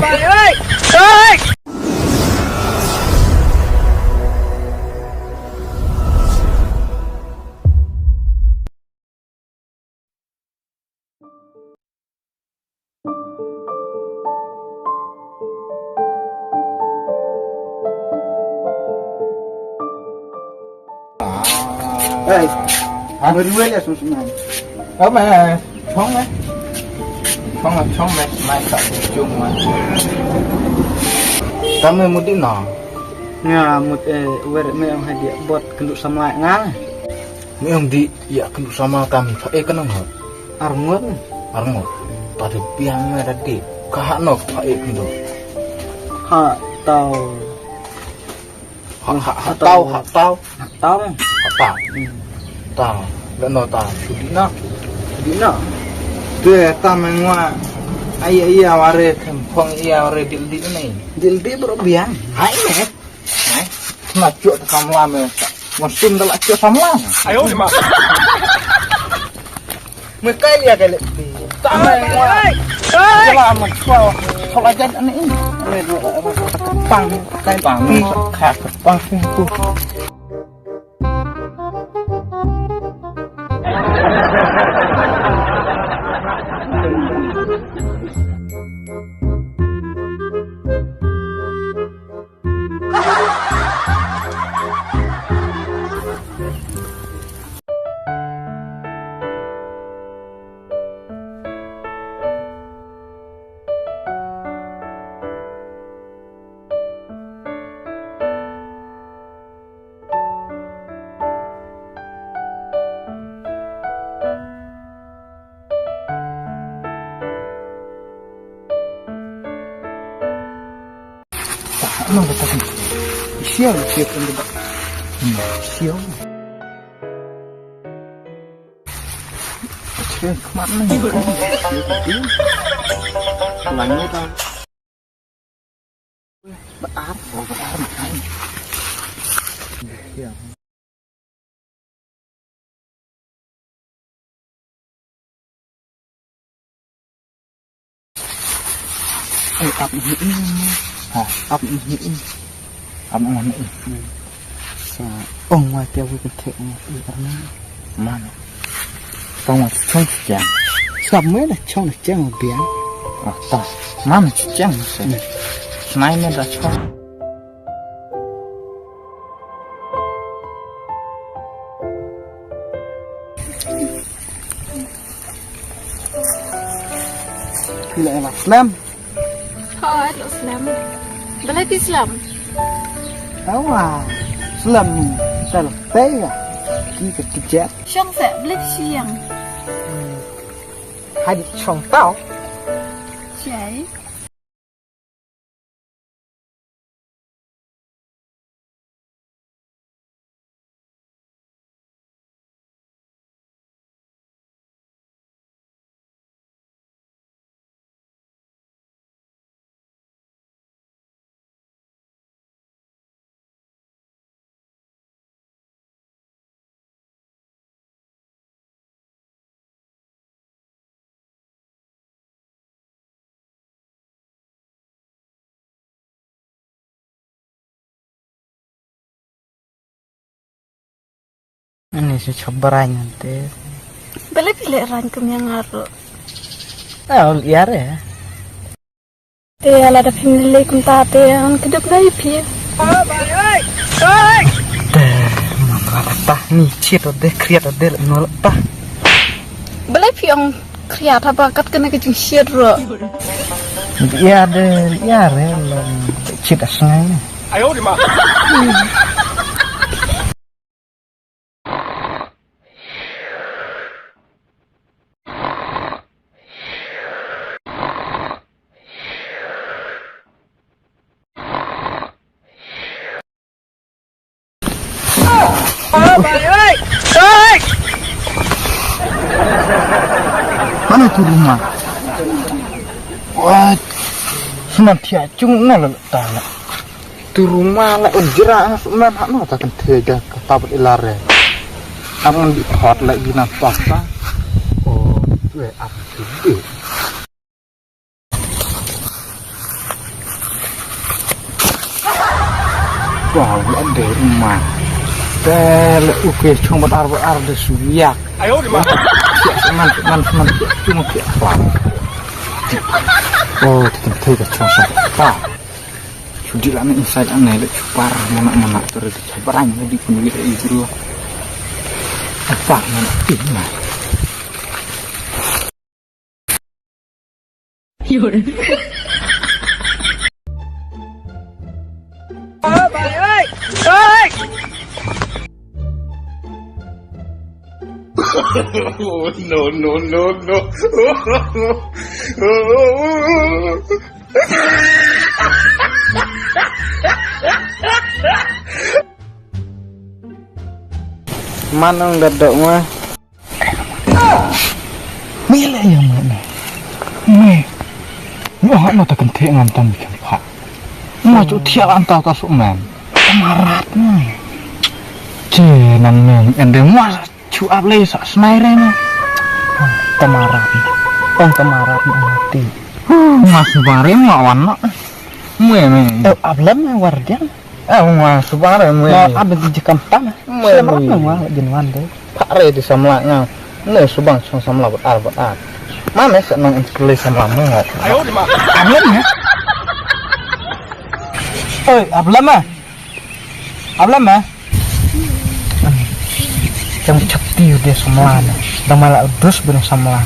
Bang ơi. Ơi. Đây, người nuôi là xuống này. Ở mà không đấy. Không là không mai sợ chung mà. Kami mau di no. Nga mut weret me ang hadi buat kenduk sama ngang. Ni om di ya kenduk sama kami. Kan ngok. Arngot. Arngot. Tadi piang me tadi. Kahak no kenduk. Ha tau. Ha tau. Tau. Tau. Gak no tau. Sudina. Tu ta mengwa Iya ware kempong iya ware dildi ini. dildi berbiang. Hai me. Hai. Nak cuk sama me. Mesin dah cuk sama. Ayo di mana? Mereka lihat kali. Sama Ơi. selamat kau. Kalau aja ini. Kepang, kain pangi, kak kepang itu. Emang betul. Sial pun juga. Sial. Cek kemana nih? Langnya tau. Betar makanya. Ya. Up ini. Up ini. Sa ngoài tiêu với cái thệ này karena Mana? Kamu cong jang. sama lah cong cong biang. Ah, tak. Mana jang sih? Mainnya dah cong. Gila enak Islam. Thôi, lộ Islam. Balik Islam. Wah, Islam ni kalau pega kita kerja Xong sẽ balik siang. hadis cong tau. Chạy. Ini sih cobarannya teh. Balik pilih rangkum yang ngaruh. Liar ya. Ala ada pemilih kuntate yang kedap lagi pia. Bang ơi. Ơi. Tah nih cit deh kriat deh nolak tah. Balik piang kriat apa kat kena kecing syirro. Iya deh, liar ya cit asngai. Ayo di mana? Bang ơi. Ơi. Mana tuh rumah? Wah, senantiasa cuma letak. Tu rumah lah ujra semen hak no takkan tega ketabat ilare. Amun di hot lagi nampak ta. Oh, tu apa tu? bawa di rumah. Tele oke cuma arba suyak. 哎呦我的妈！ Man cuma kayak pelan. Oh, tentu ke cuma apa? Sudah lama inside aneh le cupar mana terus cabarannya di penulis itu. Apa mana ini? 有人。No, no, no, no. Mana dadak mah? Mila yang mana? Meh, wah nak tak kentik ngantam bikin pak. Mau tiap antau tasuk man. Kemaratnya. Jenan men, ende mas cuap lagi sak senairnya. Kemarat. Oh kemarat mati. Mas bare mau anak. Meh. Ablam wardian. Mas bare meh. Mau ada di kampung. Selamat nama jenwan deh. Pak re di samlanya. Nih subang samla buat ar. Mana senang inspirasi samlamu nggak? 哎呦我的妈！ Ablam ya? Oi, ablam ah. Ablam ah. Yang cekti dia semua. Dah malah terus benar semua.